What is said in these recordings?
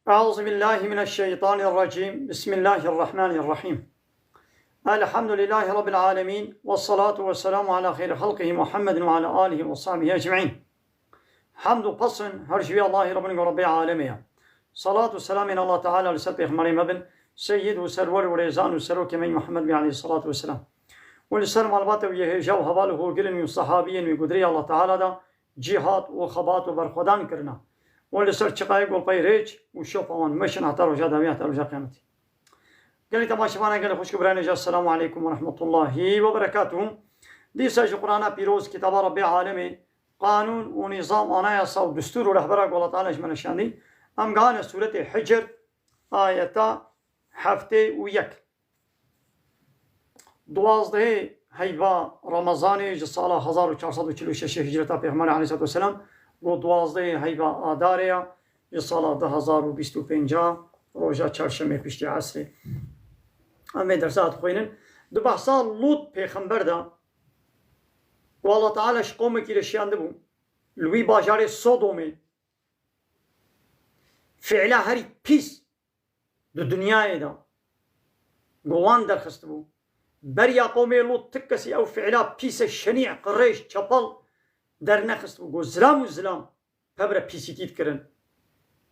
أعوذ بالله من الشيطان الرجيم. بسم الله الرحمن الرحيم. الحمد لله رب العالمين، والصلاة والسلام على خير خلقه محمد وعلى آله وصحبه أجمعين. حمد قصن هرشبي الله ربنا ورب العالمين. صلاة والسلام على الله تعالى لسر پیغمبر مبن سيد وسرور وريزان وسرور كمين محمد عليه الصلاة والسلام. ولسر معلومات ويه جو حواله وقلن من صحابين وقدري الله تعالى دا جهاد وخبات وبرخدان کرنا. ولسر چقای گل پای ریچ و شوفان مشن حتی رجا دوی حتی رجا قیامتی. قلی تماشاوانه قلی خوش کبرای نجات. السلام علیکم و رحمت الله و برکاته. دیسا جو قرآن پیروز کتاب رب عالمی قانون و نظام آنایاسا و دستور و رهبره قول تعالی اجمنشاندی ام قانه سورة حجر آیتا هفته و یک. دوازده هیوا رمضان جسال 1446 هجرتا پیغمبر علیه السلام و دوازده هیوا آداریا جسال 2025 روزا چهارشنبه پیشتی عصر. اما درسات خوینن دو بحثا لوط پیغمبر دا و الله تعالی قوم کی رشیانده بو لوی باجار سودومی فعلا هری پیس دو دنیای دا گوان درخست بو بریا قوم لوط تکسی او فعلا پیس شنیع قریش چپل در نخست بو زلام و زلام پبر پیسیتید کرن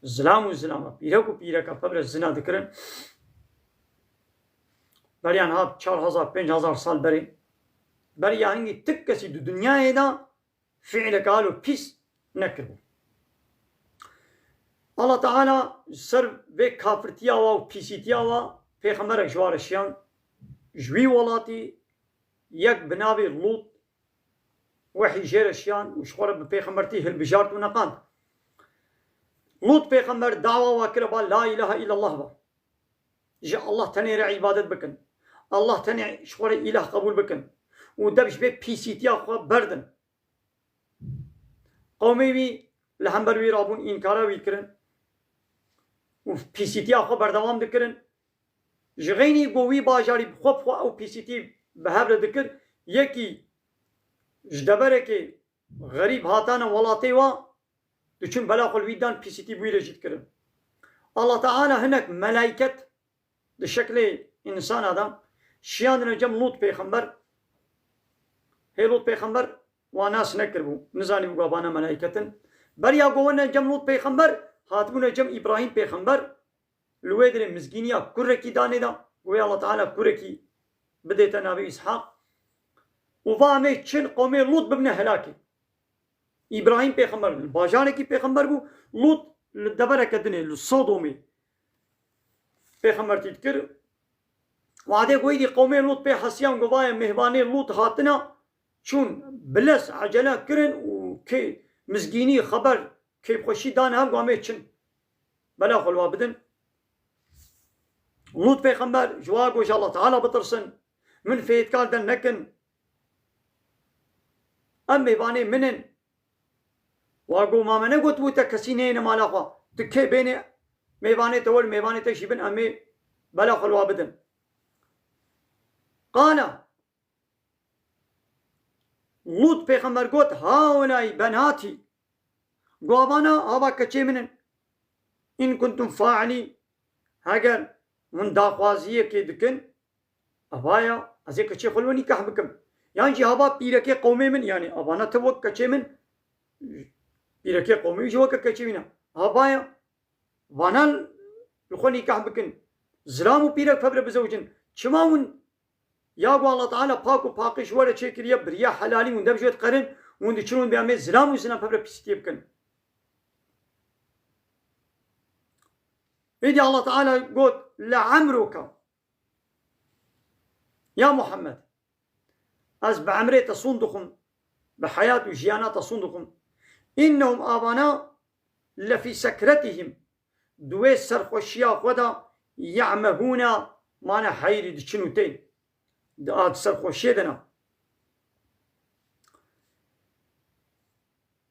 زلام و زلام پیرک و پیرک پبر زنا دکرن بریان ها 4000-5000 سال بریا هنگی تکسی دو دنیای دا فعل قالو پیس نکربو. الله تعالی سر به کافرتیا و پیسیتیا و پیغمبر جوارشیان جوی ولاتی یک بنابی لوط وحی جیرشیان و شخوره به پیغمبرتی هل بجارت و نقاند. لوط پیغمبر دعوه و کربا لا اله الا الله با جا الله تنی را عبادت بکن، الله تنی شخوره اله قبول بکن و دبش به پیسیتیا خواه بردن. قومی وی لحنبر وی رابون اینکارا وی کرن و پیسیتیا خواه بردوام دکرن جغینی گوی باجاری خوب خواه او پیسیتی به هبر دکر یکی جدبره که غریب هاتان ولاتی و دچون بلا خلویدان پیسیتی بوی رجید کرن. الله تعالی هنک ملائکت ده شکل انسان آدم شیاندن جم لوط پیغمبر هی لوط پیغمبر و ناس نکر بو نزانی بو گابانا ملائکتن بریا گوان جم لوط پیغمبر هاتبون جم ابراهیم پیغمبر لوی در مزگینیا کرکی دانه دا گوی الله تعالی کرکی بدیتا نبی اسحاق و فهمه چن قوم لوط ببنه هلاکی. ابراهیم پیغمبر باجانه کی پیغمبر بو لوط دبره کدنه لصودومی پیغمبر تید کر وعده گوی دی قوم لوط پی حسیان گوای مهبانه لوط هاتنا چون بلس عجله کرن و که مزگینی خبر که خوشی دانه هم گوامه چن بلا خلوا بدن. لوط پیغمبر جواب گوش الله تعالی بترسن من فیدکار دن نکن ام مهبانه منن واقو ما منه قلت بوتا کسی نه مالا خوا تکه بین مهبانه تول مهبانه تشیبن امی بلا خلوا بدن. قال لوط پیغمبر گوت هاولای بناتی گوابانا آبا کچه منن این کنتم فاعلی اگر من داخوازیه که دکن ابایا از یک کچه خلوانی که بکم یعنی جی آبا پیرکه قومی من یعنی آبانا توک کچه من پیرکه قومی جو که کچه منه آبایا وانا لخونی که بکن زلام و پیرک فبر بزوجن چماون یا گو الله تعالی پاک و پاکش وره چه کریه بریا حلالی مونده بجوید قرن مونده چنون بیامه زلام و زلام فبر پیسیتی بکن. ایدی الله تعالی گوت لعمروکا یا محمد از به عمره تصندخم به حیات و جیانات تصندخم انهم آبانا لفی سکرتهم دوی سرخوشیا خدا یعمهونا مانا حیری دچنو تین داد سرخوشی دنا.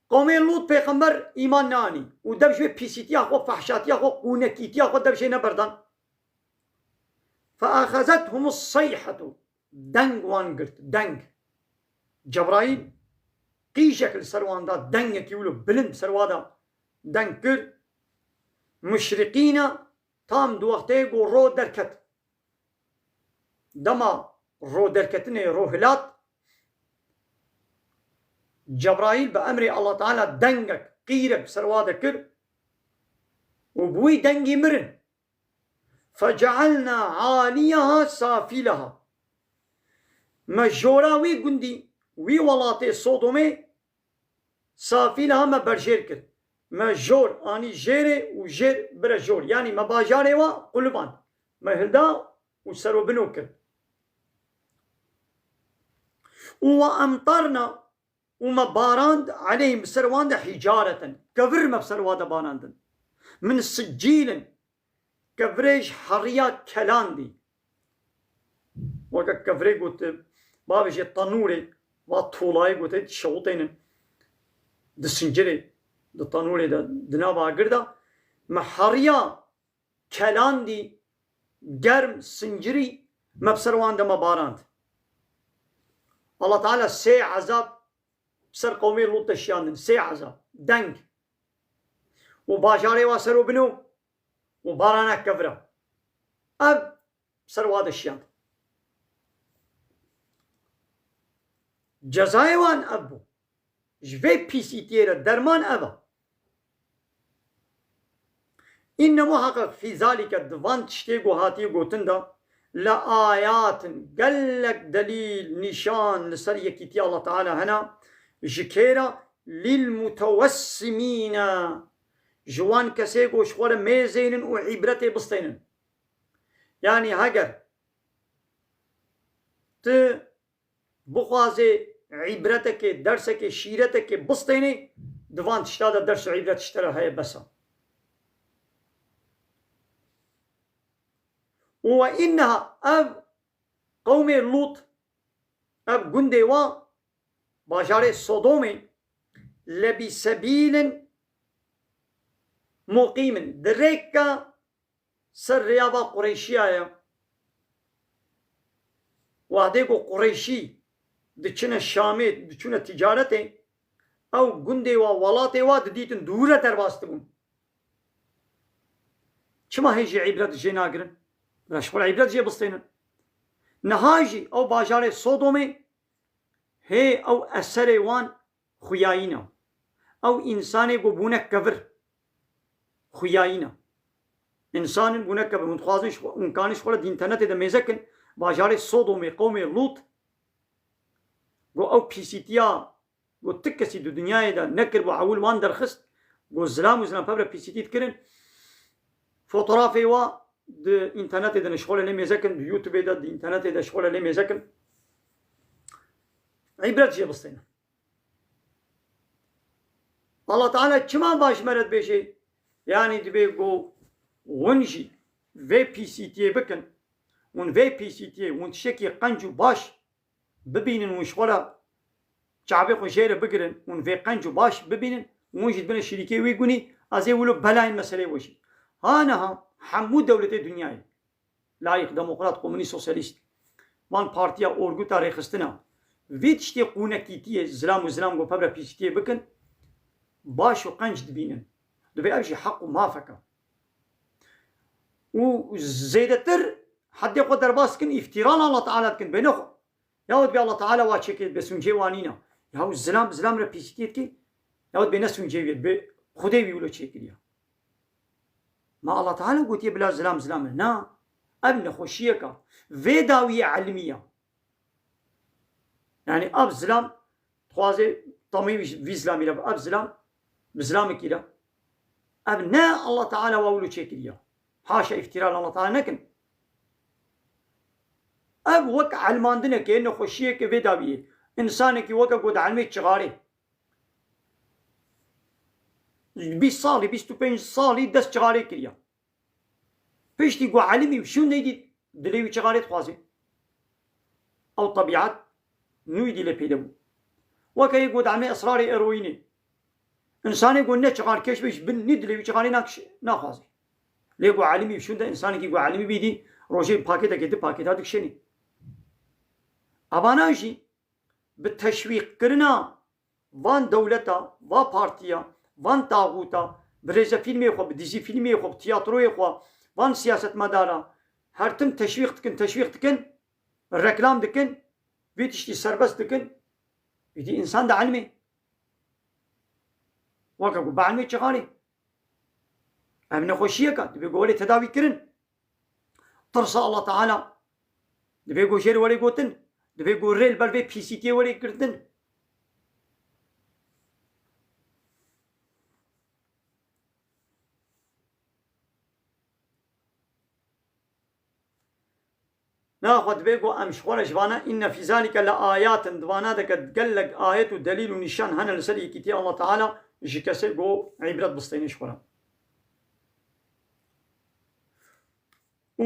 قومی لوط پیغمبر ایمان نانی و دبش پیسیتی آخو فحشاتی آخو قونکیتی آخو دبش نبردن فاخذتهم الصیحة دنگ وان گرت دنگ جبرائیل قی شکل سروان دا دنگ کیولو بلند سروادا دنگ کرد مشرقين تام دوقتي قو رو دركت دما رو دركتني رو هلات جبرائيل بأمر الله تعالى دنگك قيرك سروادك كر وبوي دنگي مرن فجعلنا عاليها سافلها مجورا وي قندي وي ولاتي صودومي سافلها ما برجير كر مجور اني جيري وجير برجور يعني ما باجاري وا قلبان ما هلدا وسرو بنوكر وامطرنا وما باراند عليهم بسرواند حجارة كفر ما بسرواند باراندن من السجيل كفريج حريات كلاندي وكا كفري قلت بابش الطنوري وطولاي قلت شوطين دسنجري الطنوري دنابا قردا محريا كلاندي قرم سنجري ما بسرواند ما باراند الله تعالى سي عذاب بسر قومي لوط الشياندن سي عذاب دنگ وباجاري واسرو بنو وبارانا كفرة اب بسر واد الشياند جزاي وان ابو جفي بيسي تيرا درمان ابا إن محقق في ذلك الدوان تشتيقو هاتي قوتندا لآيات قلق دليل نشان لسر يكيتي الله تعالى هنا جكيرا للمتوسمين جوان كسيقو شخور ميزين وعبرتي بسطين يعني هاگر ت بخوازي عبرتك درسك شيرتك بسطين دوان تشتاد درس وعبرت تشترى هاي بسا وإنها أب قوم لوط أب قندوا باجار صدوم لبسبيل مقيم دريكا سر رياضة قريشية وهديكو قريشي دچنا شامت دچنا تجارته او قندوا ولاتوا دديتن دورة درباستبون چما هيجي عبرت جناقرن رشقل عبرت جي بسطينا نهاجي او باجار صدومي هي او اثر وان خياينا او انسان بونه كفر خياينا انسان بونه كفر متخازن امكانش خلا دي انترنت ده مزكن باجار صدومي قوم لوط گو او پیسیتیا گو تکسی دو دنیای دا نکر و عول وان درخست گو زلام و زلام پبر پیسیتیت کرن فوتوغرافی و د انترنت دا نشغل لی میزکن د یوتیوب دا د انترنت دا شغل لی میزکن عبرت جي بسطينا الله تعالى كمان باش مرد بيشي يعني دبي جو ونجي في بي سي تي بكن ون في بي سي تي ون تشكي قنجو باش ببينن وشغلا شعبي خشيرة بقرن ون في قنجو باش ببينن ونجد بين الشركة ويقولي أزي ولو بلاين مسألة وشي هانها حمود دولة الدنيا لايق ديمقراط كومونيست سوسياليست وان بارتيا اورغو تاريخ استنا في تشتي قونكيتي زلام وزلام جو بابرا بيسيتي بكن باش وقنج دبينن دبي أجي حق ما فكر وزيدتر حد يقدر باسكن افتراء الله تعالى كن بينخ ياود بي الله تعالى واتشكي بسونجي وانينا ياو الزلام زلام را بيسيتي كي ياود بي نسونجي بي خدي بيولو تشكي ما الله تعالى قلت بلا زلام زلام نا ابن خوشيك في داوية علمية يعني اب زلام خوازي طمي في زلامي اب زلام بزلام كده ابناء الله تعالى واولو تشكيليا حاشا افتراء الله تعالى نكن اب وك علماندنا كأنه خوشيك في داوية انسانك وك قد علمي تشغاري 20 سالي 25 سالي دست چغاري كريا پشتي قو علمي وشو نيدي دليو چغاري تخوازي او طبيعات نويدي لپيدمو وكا يقود عمي اسراري ارويني انساني قو نه چغار كش بيش بن ندليو چغاري ناخوازي ليقو علمي وشو ده انساني كي قو علمي بيدي روشي باكيتا كده باكيتا دكشني اباناجي بالتشويق كرنا وان دولتا وان بارتيا وان طاغوتا برێژە فیلمێ خۆ بدیزی فیلمێ خۆ تیاترۆیە خۆ وان سیاست مەدارە هەرتم تەشویق دکن ڕێکلام دکن وێ تشتی سەربەست دکن وێتی ئینسان دە عەلمێ وەکە بە عەلمێ چغاڵێ ئەم نەخۆشیەکە دەبێ گۆڵێ تەداویکردن ترسە ئەڵڵا تەعالا دەبێ گۆژێر وەرێ گۆتن دەبێ گۆڕێل بەر بێ پیسیتێ وەرێ گرتن ناخد بيقو أمش خورش وانا إن في ذلك لآيات دوانا دكت قلق آيات ودليل ونشان هنا لسري كتير الله تعالى جكسي قو عبرت بسطينيش خورا و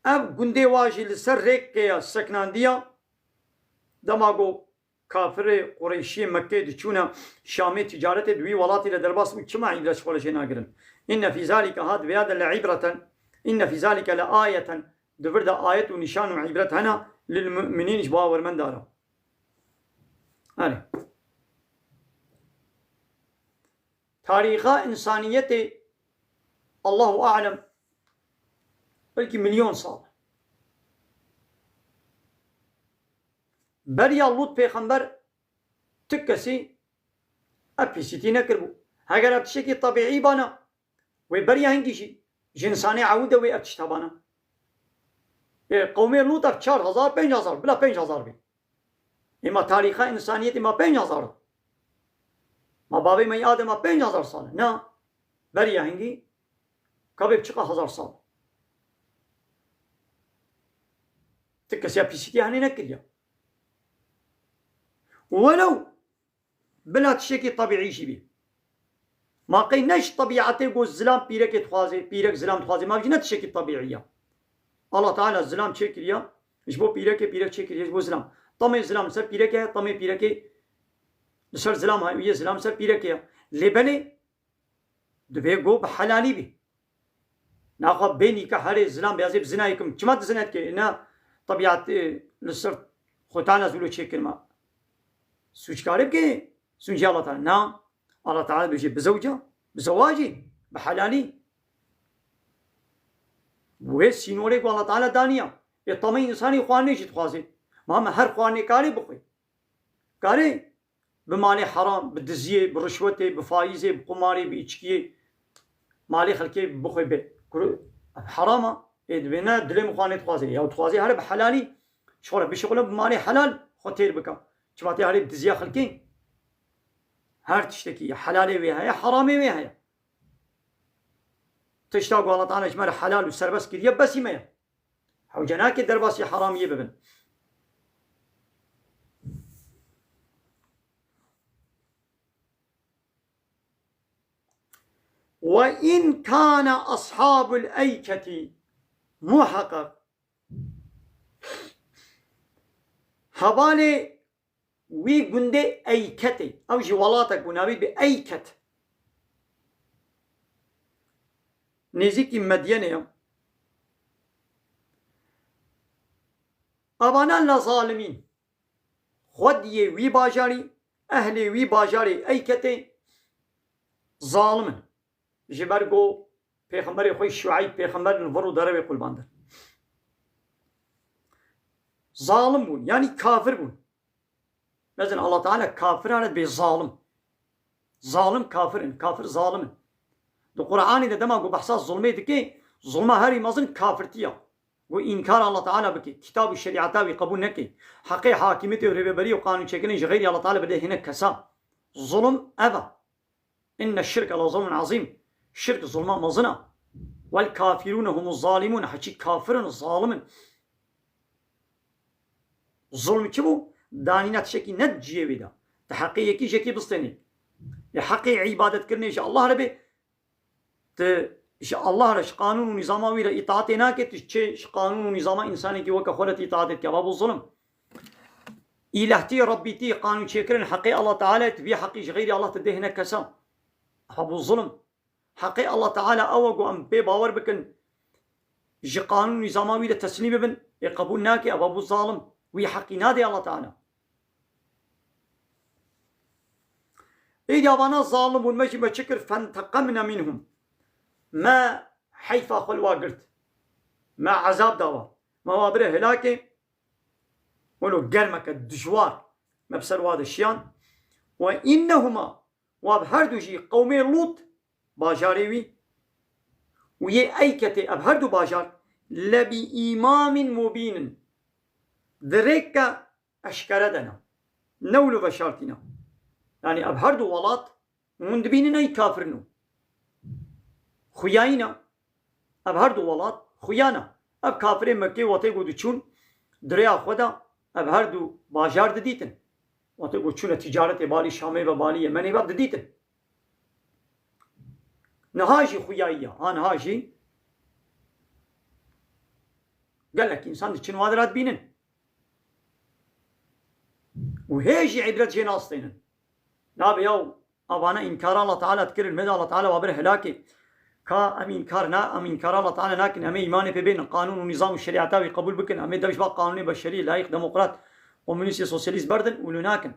أب قندي واجي لسر ريك كيا سكنان ديا دماغو كافر قريشي مكة دچونا شامي تجارة دوي ولاتي لدرباس كما عبرت خورش ناقرن إن في ذلك هاد بياد لعبرة إن في ذلك لآية دفرد آية ونشان وعبرت هنا للمؤمنين باور من دارا هاني تاريخ إنسانية الله أعلم بلكي مليون صال بريا لوط پیغمبر تكسي أبسيتي نكربو هاگر أبتشكي طبيعي بانا وبريا هنگيشي جنساني عودة وأبتشتابانا قومی لوط 4000 5000 بلا 5000 بی اما تاریخ انسانیت ما 5000 ما بابی ما آدم 5000 سال نه بریا هنگی کباب چقدر 1000 سال تکسی پیشیتی هنی نکریا ولو بلا تشكي طبيعي شي بي ما قيناش طبيعته جو الزلام بيرك تخوازي بيرك زلام تخوازي ما بيجي تشكي طبيعيه الله تعالى الزلام چكريا جبو بيرك چكريا جبو زلام طمي زلام سر بيرك طمي بيرك سر زلام هاي زلام سر بيرك لبني دبي جو بحلالي بي ناخذ بيني كحري زلام بيازي بزنايكم كما تزنات كنا طبيعه لسر خوتانا زولو چكر ما سوچ كارب كي سوچ الله تعالى نعم الله تعالى بيجي بزوجه بزواجي بحلالي وې سینورې کو الله تعالی دانیا یا تمه انساني خوانه شي تخوازي ما هر خوانه کاری بخوي کاری به مال حرام بدزيه برشوته بفايزه بقماري بإچكيه مالي خلكي بخوي به حرامه ادبنا دلم خوانه تخوازي یا تخوازي هر بحلالي شغله بشغله بمال حلال خطير بك شباتي هر بدزيه خلكي هر تشتكي حلالي ويها يا حرامي ويها تشتاقوا الله تعالى جمال حلال وسربس كذي بس يميا حو جناك درباس حرام يببن وإن كان أصحاب الأيكة محقق حوالي وي قندي أيكتي أو جوالاتك ونابي بأيكت نزيكي مدينة أبانا لظالمين خدي وي باجاري أهلي وي باجاري أي كتي ظالمن جبرقو پیغمبر خوي شعيب پیغمبر الفرو دربي قلباندر ظالم بون يعني كافر بون مثلا الله تعالى كافر عند بي ظالم كافر ظالم دو قرآن ده دما گو بحثا ظلمه دكي ظلمه هاري مازن كافرتيا و إنكار الله تعالى بكي كتاب الشريعة قبول نكي حقي حاكمته ورببري وقانون شكلين غير الله تعالى بده هنا كسا ظلم أبا إن الشرك لظلم عظيم الشرك ظلمه مظنة والكافرون هم الظالمون حكي كافر ظالم ظلم كبو دانينات شكي نتجيه بدا تحقيقي شكي بسطيني يحقي عبادة كرني إن شاء الله ربي الله رش قانون و نظامه ویرا اطاعت ناکت چه قانون و نظامه انسانی که وکا خودت اطاعت که باب الظلم إلهتي ربيتي قانون شكرا حقي الله تعالى تبي حقي غير الله تدهنا كسام باب الظلم حقي الله تعالى أوجو أم بي باور بكن جي قانون نظامه ويدا تسليم بن يقبول ناكي باب الظالم وي حقي نادي الله تعالى إذا وانا ظالم والمجي بشكر فانتقمنا منهم ما حيث أخل واقرت ما عذاب دوا ما وابره هلاكي ولو قرمك الدجوار ما بسر واد الشيان وإنهما وابهردو جي قومي لوط باجاريوي ويه أيكتي أبهردو باجار لبإمام مبين دريكا أشكردنا نولو بشارتنا يعني أبهردو ولات مندبيننا يكافرنو خياينا أبهردو ولات خيانا أب كافرين مكي واتيقو دو چون دريا خدا أبهردو باجار دديتن واتيقو چون تجارت بالي شامي وبالي يمني باب دديتن نهاجي خيايا نهاجي قال لك إنسان دي چون وادرات بينن وهيجي عبرت جناستين نابي يو أبانا إنكار الله تعالى تكرر مدى الله تعالى وابره هلاكي كا أم إنكار الله تعالى لكن أمي إيمان بين قانون ونظام الشريعة قبول بكن أمي دمش بقى قانوني بشري لايق ديمقراط ومنيسي سوسياليست بردن ولناكن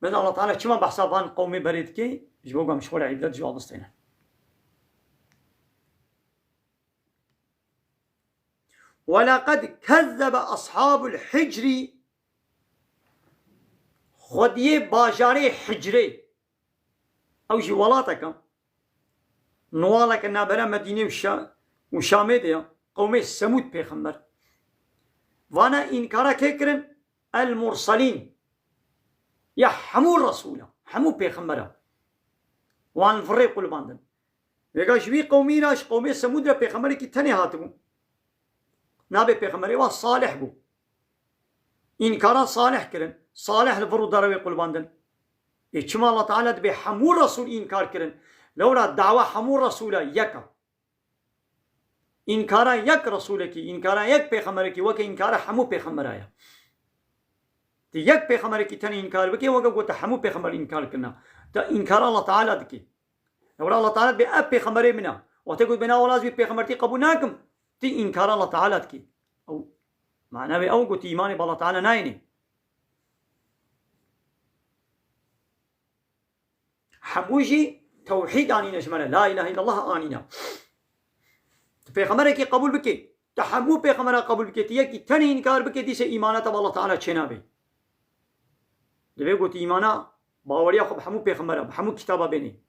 مدى الله تعالى كما بحسابان قومي بريدكي جبوغا مشغول عبرت جواب استينا ولقد كذب أصحاب الحجر خديه باجاري حجري أو جي ولاتك نوالك نابرا مدينة وشامي ديا قومي سمود بيخمر وانا إنكارا كيكرن المرسلين يا حمو الرسول حمو بيخمرا وان فريق الباندن ويقا جوي قومي راش قومي سمود را بيخمري كي تاني هاتبو نابي بيخمري وان صالح بو إنكارا صالح كرن صالح الفرو دروي قلباندن إيشما الله تعالى دبي حمو رسول إنكار كرن لولا الدعوة حمو رسولا يكا إنكارا يك رسولك إنكارا يك بيخمرك وك إنكارا حمو بيخمرايا تي يك بيخمرك تاني إنكار بكي وكا قلت حمو بيخمر إنكار كرنا تا إنكار الله تعالى دكي لولا الله تعالى دبي أب بيخمري منا وتقول بنا ولا زي بيخمرتي قبوناكم تي إنكار الله تعالى دكي أو معناه بي أو قلت إيماني بالله تعالى نايني حموجي توحيد آنينا شمالا لا إله إلا الله آنينا پیغمبر قبول بكي تحمو پیغمبر قبول بكي تيكي تاني إنكار بكي ديسي إيمانات بالله تعالى چنابي دبي قلت إيمانا باوريا خب حمو پیغمبر بحمو كتابا بيني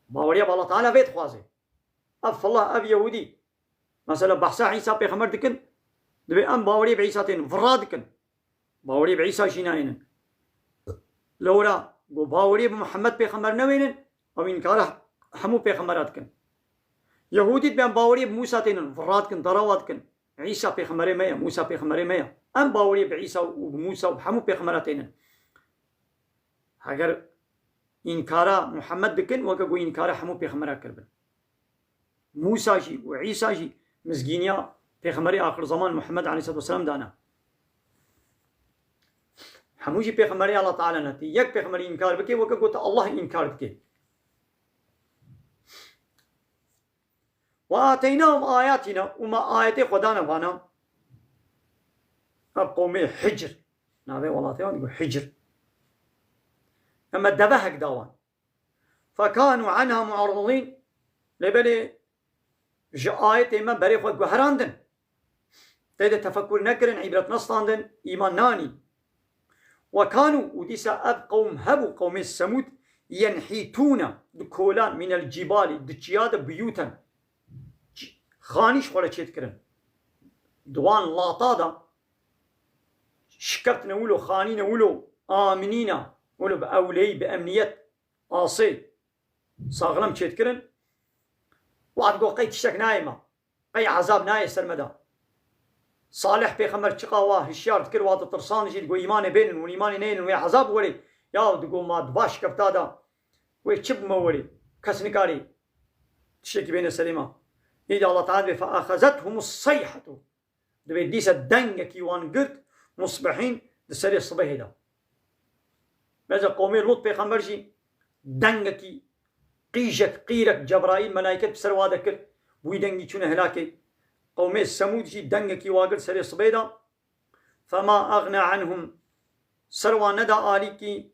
باوريا بالله تعالى بيت خوازي أف الله أب يهودي مثلا بحثا عيسى پیغمبر دكن دبي أم باوريا بعيسى تين فراد دكن باوريا بعيسى شيناين لورا گو باوری بمحمد پیغمبر نوینن او انکار حمو پیغمبرات کن یهودی بیان باوری بموسى تینن فرات کن دراوات کن عیسی پیغمبر میا موسى پیغمبر میا ام باوری بعیسی و بموسى و حمو پیغمبرات تینن اگر انکار محمد بکن وکا گو انکار حمو پیغمبرات کربن موسى جی و عیسی جی مزگینیا پیغمبر آخر زمان محمد علیه الصلاة والسلام دانا حموجي بيغمبري الله تعالى نتي يك بيغمبري إنكار بكي وكا قلت الله إنكار بكي وآتيناهم آياتنا وما آياتي خدانا وانا قومي حجر نابي والله تيوان يقول حجر أما دبهك داوان فكانوا عنها معرضين لبني آياتي ما بري خود هراندن تيدا تفكر نكرن عبرة نصلاندن إيمان ناني وكانوا وديسا أب قوم هبو قوم السمود ينحيتون دكولان من الجبال دجيادة بيوتا خانيش ولا تشتكرن دوان لاطادا شكرت نقولو خاني نقولو آمنين نقولو بأولي بأمنية آصي صاغلم تشتكرن وعد قو قيت شك نايمة أي عذاب ناي سرمدا صالح بيخمر تشقاوا هشيار تكر واد ترسان جيد قو إيمان بينن والإيمان نين ويا عذاب ولي يا دقو ما دباش كفتادا ويتشب مولي كسنكاري تشتكي بين السليمة إذا الله تعالى فأخذتهم الصيحة دبي ديسا دنجا كيوان قرد مصبحين دسري الصبح دا ماذا قومي لوط بيخمر جي دنجا كي قيجك قيرك جبرائيل ملائكة بسروا ذكر ويدنجي چون هلاكي قومي السمود جي دنجا كي واقر سري الصبح دا فما أغنى عنهم سروان ندا آليكي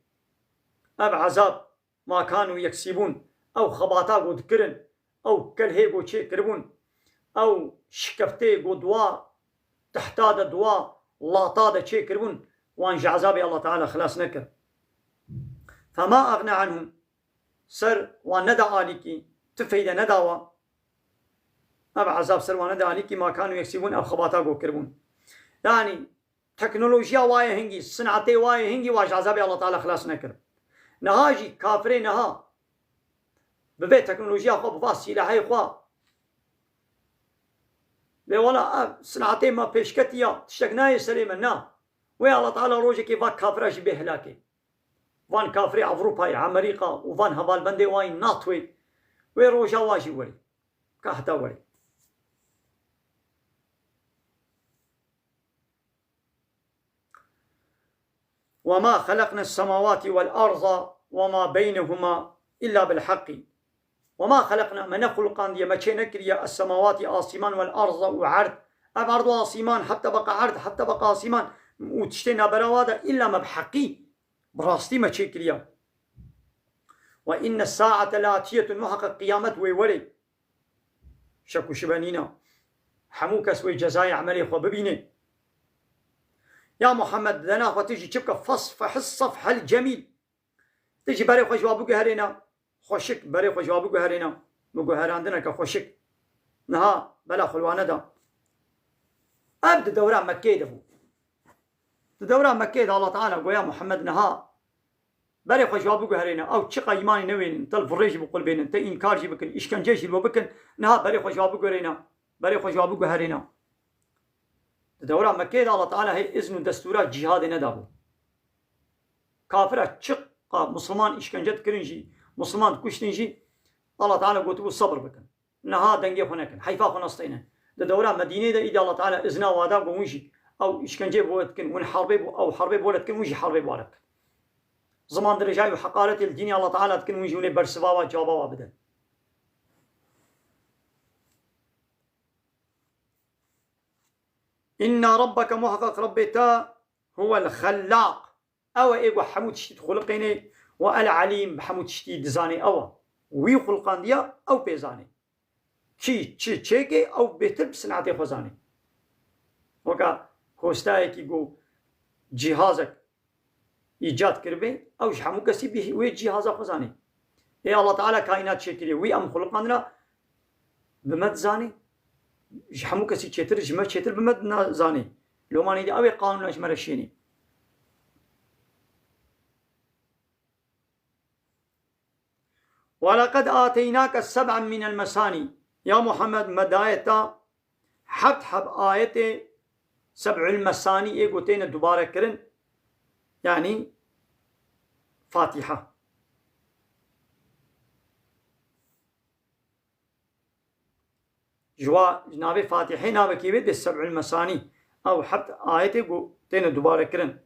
أب عذاب ما كانوا يكسبون أو خباتا قد كرن أو كلهي قد شيء كربون أو شكفتي قد دوا تحتاد دوا لاطاد شيء كربون وان عذاب الله تعالى خلاص نكر فما أغنى عنهم سر وان ندى آليكي تفيد نداوا أب عذاب سر وان ندى آليكي ما كانوا يكسبون أو خباتا قد كربون يعني تكنولوجيا واي هنجي صنعتي واي هنجي واج عذاب الله تعالى خلاص نكر نهاجي كافرين نها ببيت تكنولوجيا خو بفاس سلاحي خو ولا صنعتي ما بيشكتيا تشتكناي سليم نا ويا الله تعالى روجي كيف كافراش بهلاكي وان كافري أوروبا أمريكا وفان هبال بندي واي ناتوي ويروجا واجي ولي كهتا ولي وما خلقنا السماوات والأرض وما بينهما إلا بالحق وما خلقنا من خلقان دي ما نكريا السماوات آسمان والأرض وعرض أبعرض آسمان حتى بقى عرض حتى بقى آسمان وتشتنا بروادا إلا ما بحقي براستي ما كريا وإن الساعة لاتية محقق قيامة ويولي شكو شبانينا حموك سوي جزاي عملي خو ببيني يا محمد دنا خو تيجي تشبك فصفح الصفح الجميل تيجي بري خو جوابك هرينا خوشك بري خو جوابك هرينا بقو هراندنا كخوشك نها بلا خلوانه دا ابدا دوران مكه دبو دوران مكه دا الله تعالى قو يا محمد نها بري خو جوابك هرينا او تشقى ايماني نوين تل فريج بقول بين انت انكار جي بكن اشكنجيش لو بكن نها بري خو جوابك هرينا بري خو جوابك هرينا دوران مكه دا الله تعالى هي اذن دستورات جهاد ندابو كافره تشقى مسلمان اشكنجت كرنجي مسلمان كشتنجي الله تعالى قلت الصبر بكن نها دنجي هناك حيفا خنصتينا دوران مدينه دا اذا الله تعالى اذنا وادا قومشي او اشكنجي بولتكن ون حربي او حربي بولتكن وجي حربي بولتك زمان درجاي وحقارة الدين الله تعالى تكن وجي وني برسوا جوابا بدل إن ربك محقق ربتا هو الخلاق أو إيقو حمود شتيد خلقيني والعليم بحمود شتيد زاني أو وي خلقان ديا أو بيزاني تشيكي أو بيتر بسنعتي خوزاني وكا خوستاي كي قو جهازك إيجاد كربي أو حمو كسي بيه وي جهازك خوزاني إيه الله تعالى كائنات شكلي وي أم خلقان دنا بمد زاني جحمو كسي تشتر جمع تشتر بمد زاني لو ماني دي أوي قانون أجمر الشيني ولقد آتيناك 7 من المثاني يا محمد مدايتا حب آية 7 المثاني إيه قلتين دوباره كرن يعني فاتحة جوا جناب فاتحة نابا كيبت 7 المثاني أو حب آية قلتين دوباره كرن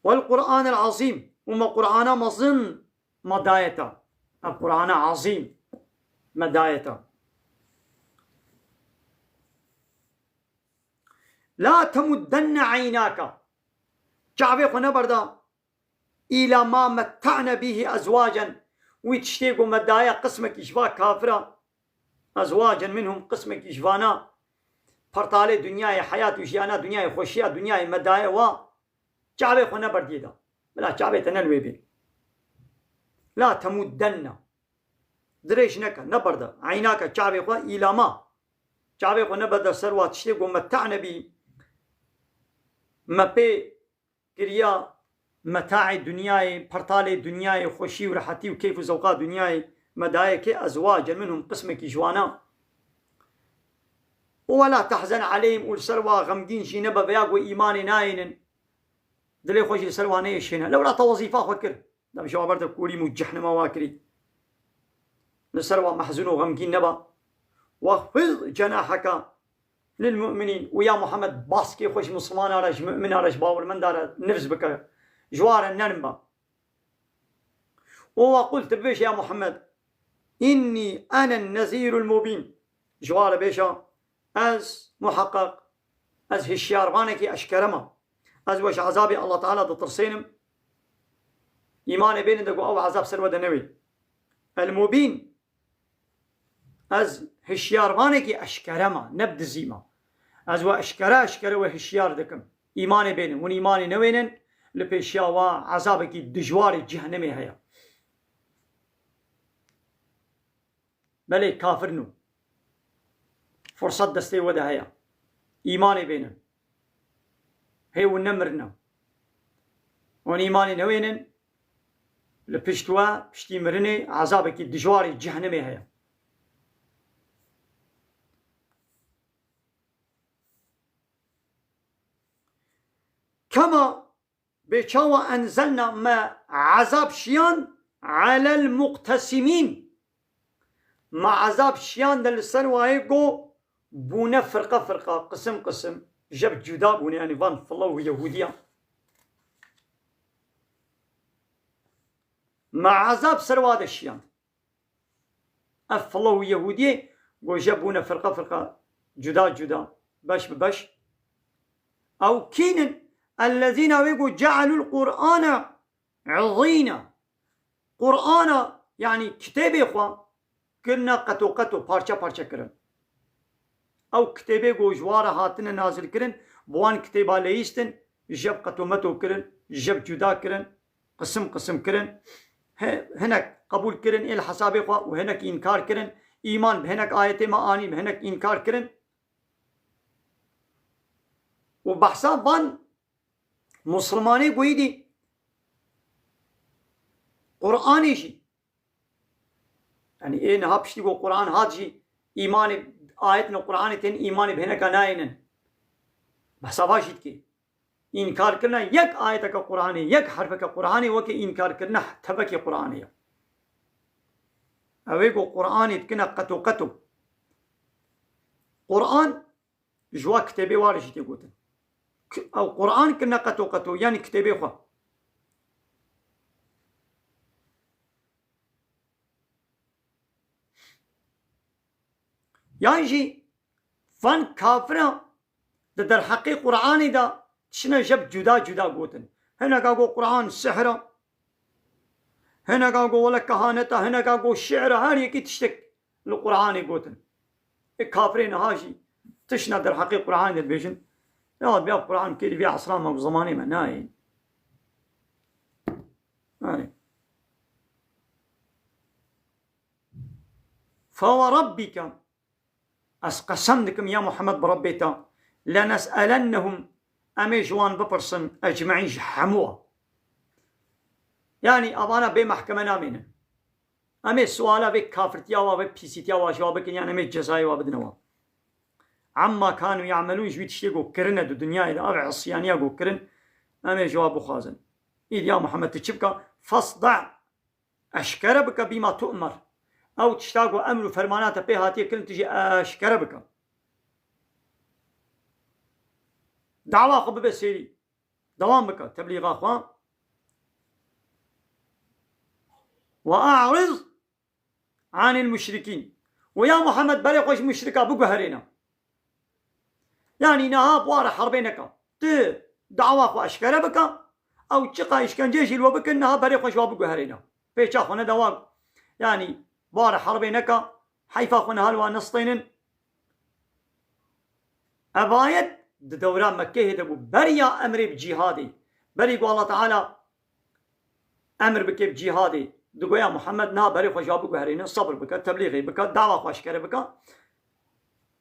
والقرآن العظيم وما قرآن مظن مدايتا القرآن عظيم مدايتا لا تمدن عيناك جعبي خنا بردا إلى ما متعنا به أزواجا ويتشتيقوا مدايا قسمك إشفاء كافرة أزواجا منهم قسمك إشفانا فرطالي دنياي حياة وشيانا دنياي خوشيا دنياي مدايا و جعبي خنا برديدا بلا جعبي تنلوي بي لا تمدن دريش نكا نبردا عيناك جعبي خوا إلى ما جعبي خوا نبردا سروات تشتيقوا متعنا به ما بي كريا متاع الدنيا فرطال الدنيا خوشي ورحتي وكيف زوقات دنيا مدايك أزواج منهم قسمك جوانا ولا تحزن عليهم والسلوى غمدين شي نبا بياقوا إيماني ناين دلي خوشي السلوانية شينا لولا توظيفة فكر دام شو عبرت كوري مجحنا مواكري السلوى محزون وغمدين نبا واخفض جناحك للمؤمنين ويا محمد باسكي خوش مسلمان على مؤمن على باور من دار نفس بك جوار النرمبا وقلت بيش يا محمد إني أنا النذير المبين جوار بيشا أز محقق أز هشيار بانكي أشكرما از وش عذابي الله تعالى دترسينم إيمان بين دقو أو عذاب سر ودنوي المبين از هشيار وانكي أشكرما نبد زيما از و أشكر وهشيار دكم إيمان بينهم ون إيمان نوينن لبيشياوا عذابكي دجوار جهنمي هيا بلي كافرنو فرصة دستي ودا هيا إيمان بينهم هي ونمرنا ون إيمان نوينن لبيشتوا بشتي مرني عذابكي دجوار جهنمي هيا كما بشوا أنزلنا ما عذاب شيان على المقتسمين ما عذاب شيان دل السنوائي بونا فرقة قسم جب جدا بونا يعني فان فالله يهودية ما عذاب سرواد الشيان أفالله يهودية جبونا فرقة جدا باش بباش أو كينن الذين جعلوا القرآن عظينا قرآن يعني كتاب إخوة كنا قطو پارچا کرن او كتابه جوار هاتن نازل کرن بوان كتابه ليستن جب قطومتو کرن جب جدا کرن قسم کرن هناك قبول کرن الحساب إخوة وهناك إنكار کرن إيمان بهناك آيات معاني بهناك إنكار کرن وبحثا بان مسلماني قويدي قرآني شي يعني إيه نهابشتي قو قرآن هاتشي إيمان آياتنا قرآن تين إيمان بهنك ناينن بحثا باشيد كي إنكار کرنا يك آياتك قرآني يك حرفك قرآني وكي إنكار کرنا تبك قرآني أوي قو قرآن تكنا قطو قرآن جوا كتابي وارشتي قوتن أو قرآن كنا قطو يعني كتابي خوا يعني فن كافرة در حقي قرآن دا تشنا جب جدا قوتن هنا قاقو قرآن سحرة هنا قاقو ولا كهانة هنا قاقو الشعر هاري كي تشتك القرآن قوتن الكافرين هاجي تشنا در حقي قرآن دا بيجن يا بيا القرآن كده في عصران ما بزماني ما ناين فوربك أسقسمكم يا محمد بربيتا لنسألنهم أمي جوان ببرسن أجمعين حموه يعني أبانا بمحكمة نامين أمي سؤالا بك كافرتيا وبك بيسيتيا وشوابك يعني أمي جزاي وابدنوا عما كانوا يعملون جويت شيء كرنا دو دنيا إذا أرع الصيانية كرن أمي جواب خازن إذ يا محمد تشبك فاصدع أشكر بك بما تؤمر أو تشتاقوا أمر فرمانات بهاتي كل تجي أشكر بك دعوة خب بسيري دوام بك تبليغ أخوان وأعرض عن المشركين ويا محمد بلي خوش مشركة بقهرنا يعني نهاب وارا حربينك دعوة خو أشكر بك أو تشقى إشكنجيش الوبك إنها بلي خوش وابقهرنا بيش أخونا دوام يعني وارا حربينك حيفا خونا هالوا نسطين أبايد دوران مكة هدبو بريا أمري بجهادي بري الله تعالى أمر بك بجهادي دقوا يا محمد نا بري خوش وابقهرنا صبر بك تبليغي بك دعوة خو أشكر بك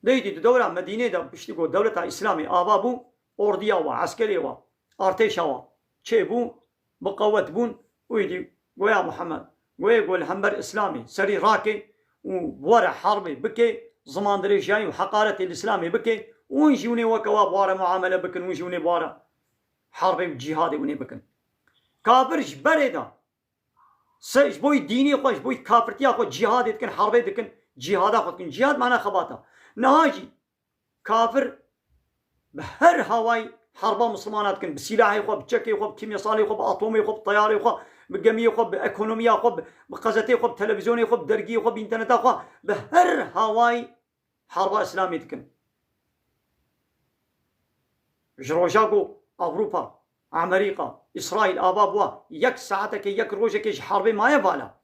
ديدي دورة مدينة دا بشتيقو دولة إسلامي آبابو أرديا و عسكري و أرتيشا و چه بو بقوت بون ويدي قويا محمد قويا قول همبر إسلامي سري راكي وورا حربي بكي زمان دري جاي وحقارة الإسلامي بكي ونجوني وكواب وارا معاملة بكن ونجوني وارا حربي جهادي وني بكن كافر جبري دا سيش بوي ديني خوش بوي كافرتيا خو جهادي تكن حربي دكن جهادا خو تكن جهاد معناه خباتا نهاجي كافر بهر هواي حربا مسلمانات كن بسلاحي خو بتشكي خو بكيميصالي خو بأطومي خو بطياري خو بقمية خو بإكونوميا خو بقزتي خو بتلفزيوني خو بدرقي خو بإنترنتا خو بهر هواي حربا إسلامي تكن جروجاكو أوروبا أمريكا إسرائيل آباب وا يك ساعتك يك روجك حرب ما يبالا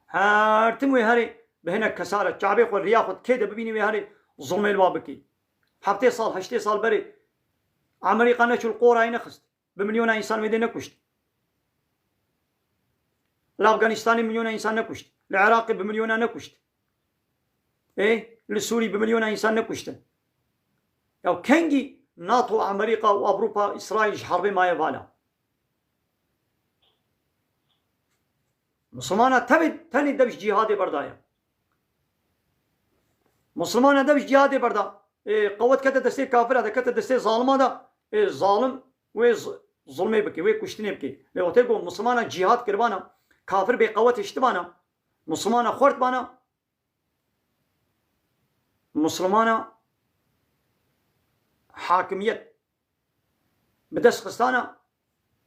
هارتم وهاري بهنا كسارة شعبي خو رياخد كده ببيني وهاري ظلم البابكي حبتي صال هشتي صال بري أمريكا نشو القورة نخست بمليون إنسان مدينة كشت الأفغانستاني مليون إنسان نكشت العراقي بمليون نكشت إيه للسوري بمليون إنسان نكشت أو كنجي ناتو أمريكا وأوروبا إسرائيل حرب ما يبالا مسلمانا تاني دبش جهادي بردايا مسلمانا دبش جهادي بردا إيه قوت كتا دستي كافر هذا كتا دستي ظالم هذا إيه ظالم ظلمي بكي وي كشتني بكي لو تقول مسلمانا جهاد كربانا كافر بقوت اشتبانا مسلمانا خورت بانا مسلمانا حاكمية بدس خستانا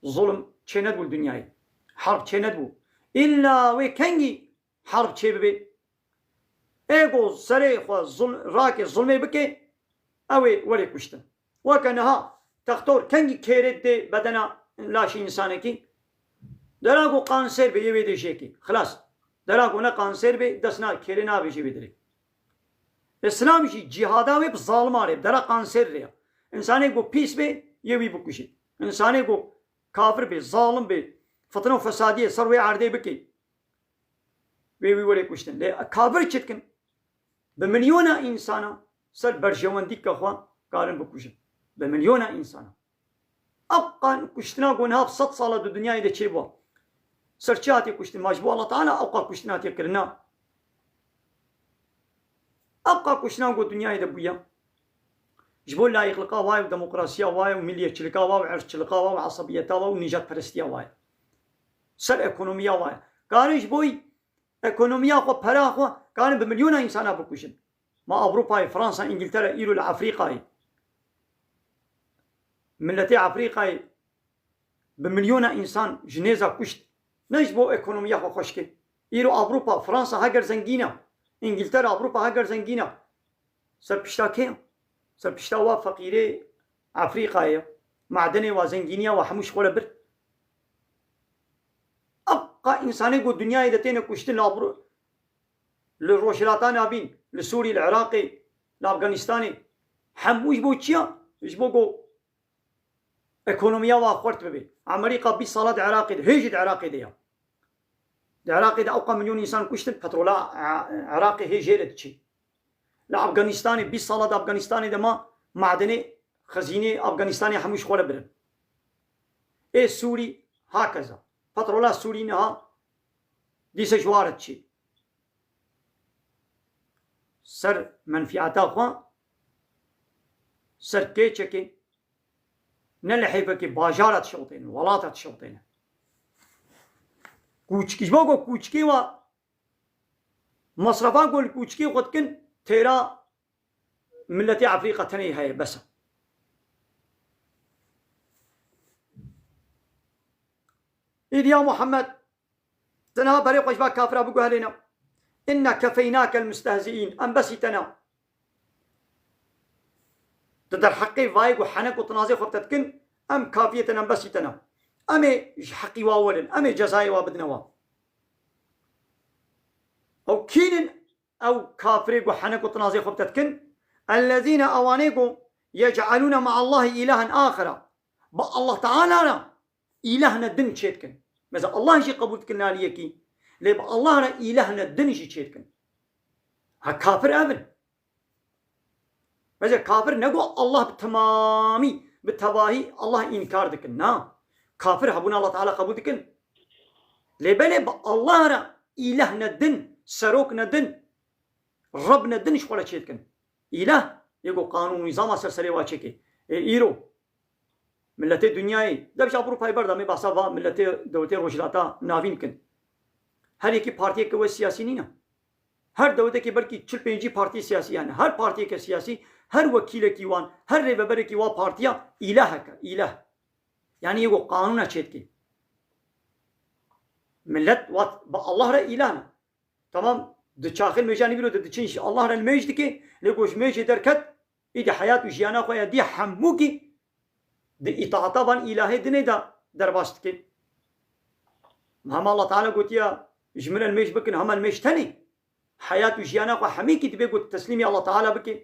ظلم چند بو الدنياي حرب چند بو إلا وي كنجي حرب چه ببي ايقو سري خو ظلم راكي ظلمي بكي اوي ولي كشتن وكانها تختور كنجي كيرد دي بدنا لاشي انسانكي دراغو قانسر بي يويدي شيكي خلاص دراغو نا قانسر بي دسنا كيرنا بيشي بدري اسلام شي جهادا وي بظالم اري درا قانسر ريا انساني گو پیس بي يوي بكشي انساني گو كافر بي ظالم بي فتنه فساديه سروي عردي بكي وي ولي كشتن لي كافر چتكن بمليونا انسانا سر برجوندي كخوا قارن بكشن بمليونا انسانا ابقى كشتنا قونها بصد صالة الدنيا إذا تشيبوا سرچاتي كشتن ماجبو الله تعالى أبقى كشتناتي كرنا أبقى كشتنا قو الدنيا إذا بويا جبول لا يخلقا واي وديمقراطية واي وملية تشلقا واي وعرش تشلقا واي وعصبية واي ونجات فرستيا واي سر اكونوميا واي قارن جبوي اكونوميا خو برا خو قارن بمليون إنسانا بكشن ما أوروبا فرنسا إنجلترا إيرو لأفريقيا ملتي أفريقيا بمليون إنسان جنيزة كشت نجبو اكونوميا خو خشكي إيرو أوروبا فرنسا هاجر زنجينة إنجلترا أوروبا هاجر زنجينة سر بشتا كيم سر بشتا وا فقيري أفريقيا معدني وزنجينية وحموش خولا بر أبقى إنساني قو الدنيا إذا تين كشتن لابرو للروشلاتان أبين لسوري العراقي لأفغانستاني حموش بو تشيا جبو قو اكونوميا واخورت ببي امريكا بي صالات عراقي هيجد عراقي ديا العراقي دا اوقع مليون انسان كشتن بترولا عراقي هيجيرت شي لا افغانستاني بي صالات افغانستاني دما معدني خزينه افغانستاني حموش خوله برن اي سوري هكذا بترولا سوري نها دي سجوارت شي سر منفعتا خو سر كيچكي نلحيفك باجارة شوطين ولاتة شوطين كوچكي جبوغو كوچكي و مصرفان قول كوچكي وقتكن تيرا ملتي أفريقيا تني هاي بس إذ يا محمد تنها بريق وشباك كافر أبو قهلنا إنا كفيناك المستهزئين أنبسيتنا تدر حقي فايق وحنك وتنازي خبتتكن أم كافية أنبسيتنا أمي حقي واولن أمي جزائي وابدنوا أو كين أو كافريق وحنك وتنازي خبتتكن الذين أوانيقوا يجعلون مع الله إلها آخر الله تعالى إلهنا الدن شيتكن ماذا الله يجي قبولتكن عليكي ليه الله إلهنا الدن يجي شيتكن ها كافر أبن ماذا كافر نقول الله بتمامي بالتباهي الله إنكار دكن نا كافر هبونا الله تعالى قبول دكن ليه بلي الله را إلهنا الدن سروكنا الدن ربنا الدن شولا شيتكن إله يقول قانون نظام سرسري واشيكي إيرو ملتي دنياي دبش أوروبا بردا مي باسا ملتي دولتي روشلاتا نافين كن هر يكي بارتي كو سياسي نينا هر دولتي كي بلكي 45 بارتي سياسي يعني هر بارتي كي سياسي هر وكيل كيوان هر ريبر كيوا بارتيا إلهك إله يعني يقول قانون شيتكي ملت وات الله را إلهنا تمام دچاخل ميجاني بيرو دچينش الله را الميجدكي ليقوش ميجي دركت إيدي حياة وجيانا خويا دي حموكي دي إطاعتا بان إلهي دني دا درباشتك هم الله تعالى قلت يا جمنا الميش بكن هم الميش تاني حياة وجيانا وحميكي تبي قلت تسليمي الله تعالى بكي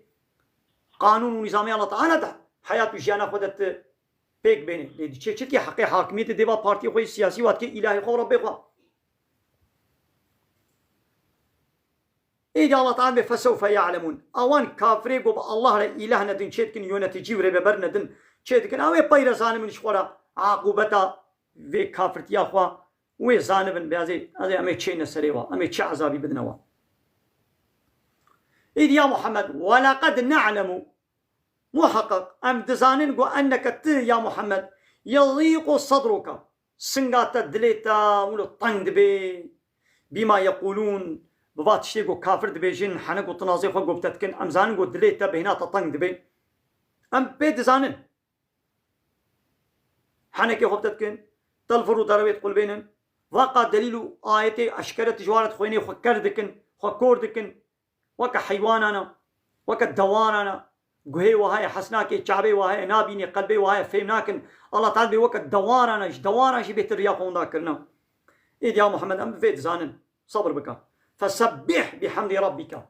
قانون ونظامي الله تعالى ده حياة وجيانا خدت بيك بيني دي تشي حقي حاكمية ديبا بارتي خوي سياسي واتكي إلهي خو ربي خو إيدي الله تعالى فسوف يعلمون أوان كافري قب الله إله ندن شيتكن يونتجي وربي بر ندن شيتكن أوي بايرا زانمن شخورا عاقوبتا في كافرتيا خوا وي زانبن بازي أمي تشي نسريوا أمي تشي عذابي بدنوا إيدي يا محمد ولقد نعلم محقق أم دزانن قو أنك يا محمد يضيق صدرك سنغات دليتا ولو طنگ بي بما يقولون ببات شتيقو كافر دبيجين حنقو تنازي خو قبتتكن أم زانن قو دليتا بهنا تطنگ دبي أم بي دزانن حنكي خبتتكن تلفرو درويت قلبينن وقع دليل آيتي أشكرت جوارت خويني خو كردكن خو كوردكن وكا حيوانانا وكا دوانانا قهي وهاي حسناكي شعبي وهاي نابيني قلبي وهاي فهمناكن الله تعالى بوقت دوارنا شي بيتر ياخون ذاكرنا إيد يا محمد أم فيد زانن صبر بك فسبح بحمد ربك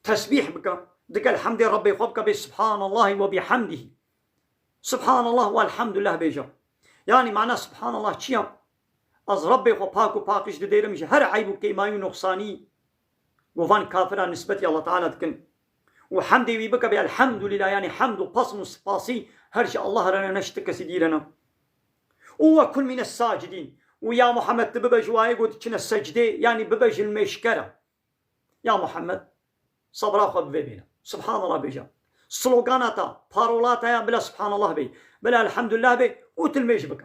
تسبيح بك دك الحمد ربي خبك بسبحان الله وبحمده سبحان الله والحمد لله بيجا يعني معناه سبحان الله شيا از ربي خو باكو باقش ديرمش هر عيب كيمايو نقصاني وفان كافران نسبتي الله تعالى تكن وحمدي ويبكى بالحمد لله يعني حمد وبصم سباسي هرش الله رنا نشتك سديرنا وكل من الساجدين ويا محمد تببج واي قلت كنا السجدة يعني ببج المشكرة يا محمد صبر أخذ بينا سبحان الله بيجا سلوغاناتا بارولاتا يا بلا سبحان الله بي بلا الحمد لله بي وتلميش بك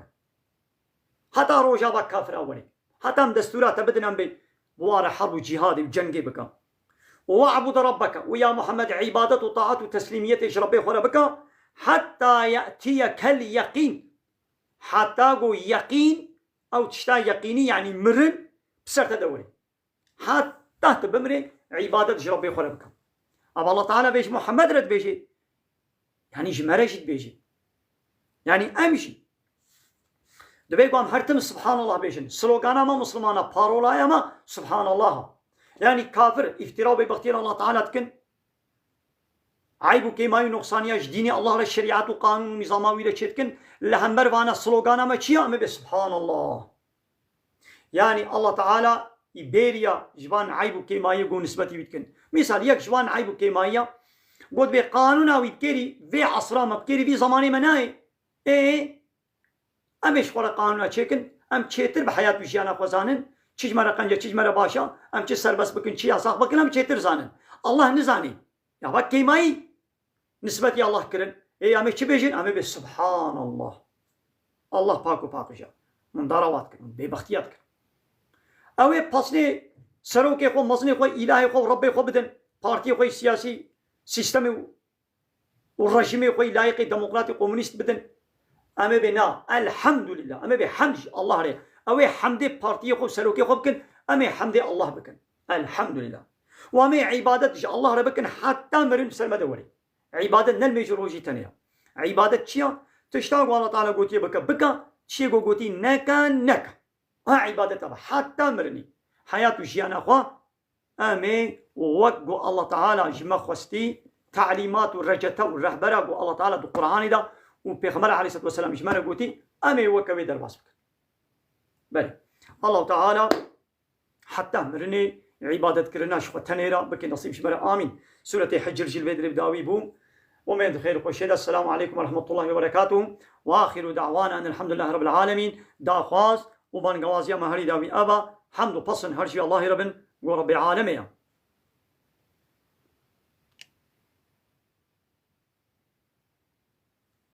حتى روجا بك كافر أولي حتى دستورات بدنا بي بوار حرب وجهاد وجنجي بك واعبد ربك ويا محمد عبادة وطاعة وتسليمية ربي خلا بك حتى يأتيك اليقين حتى قو يقين أو تشتا يقيني يعني مرن بسرت دوري حتى تبمري عبادة ربي خلا بك أبا الله تعالى بيش محمد رد بيجي يعني جمرشت بيجي يعني أمشي دبيقوام هرتم سبحان الله بيجن سلوغانا ما مسلمانا بارولا ما سبحان الله يعني كافر افتراء ببختير الله تعالى تكن عيبو كيماي نقصانيا جديني الله للشريعة وقانون ونظاماوي لشتكن لهمبر وانا سلوغانا ما چيا امي بسبحان الله يعني الله تعالى إبيريا جوان عيبو كيماي قو نسبتي بيتكن مثال يك جوان عيبو كيماي قد بقانونا ويبكيري في عصرا مبكيري في زماني مناي ايه امش خورا قانونا چكن ام چيتر بحياة بجيانا خوزانن چیج مرا قنجه چیج مرا باشا ام چه سربس بکن چی اساق بکن ام چیتر زانن الله نزانی یا وقت کیمایی نسبتی الله کرن ای امی چی بیجن امی به سبحان الله پاک و پاکشا من داروات کرن ببختیات کرن اوی پسنی سروک خو مزنی خو الهی خو رب خو بدن پارتی خو سیاسی سیستم و رژیم خو لایق دموکراتی کمونیست بدن امی به نا الحمد لله امی به حمد الله ره اوي حمد بارتي خو سلوكي خو بكن امي حمد الله بكن الحمد لله وامي عبادة الله ربكن حتى مرن سلمة دوري عبادة نلمي روجي تانية عبادة شيا تشتاق الله تعالى قوتي بكا شي قوتي نكا ها عبادة حتى مرني حياة جيانا خوا امي وقو الله تعالى جمع خوستي تعليمات والرجتة والرهبرة قو الله تعالى بالقرآن دا وبيغمر عليه الصلاة والسلام جمع قوتي امي وكوي درباس بكن بله الله تعالى حتى مرني عبادة كرناش وتنيرا بكي نصيب شبرا آمين سورة حجر جلبيد بداوي بوم ومن خير قشيدة السلام عليكم ورحمة الله وبركاته وآخر دعوانا أن الحمد لله رب العالمين دا خواز وبان قوازيا مهري داوي أبا حمد وبصن هرشي الله رب ورب العالمين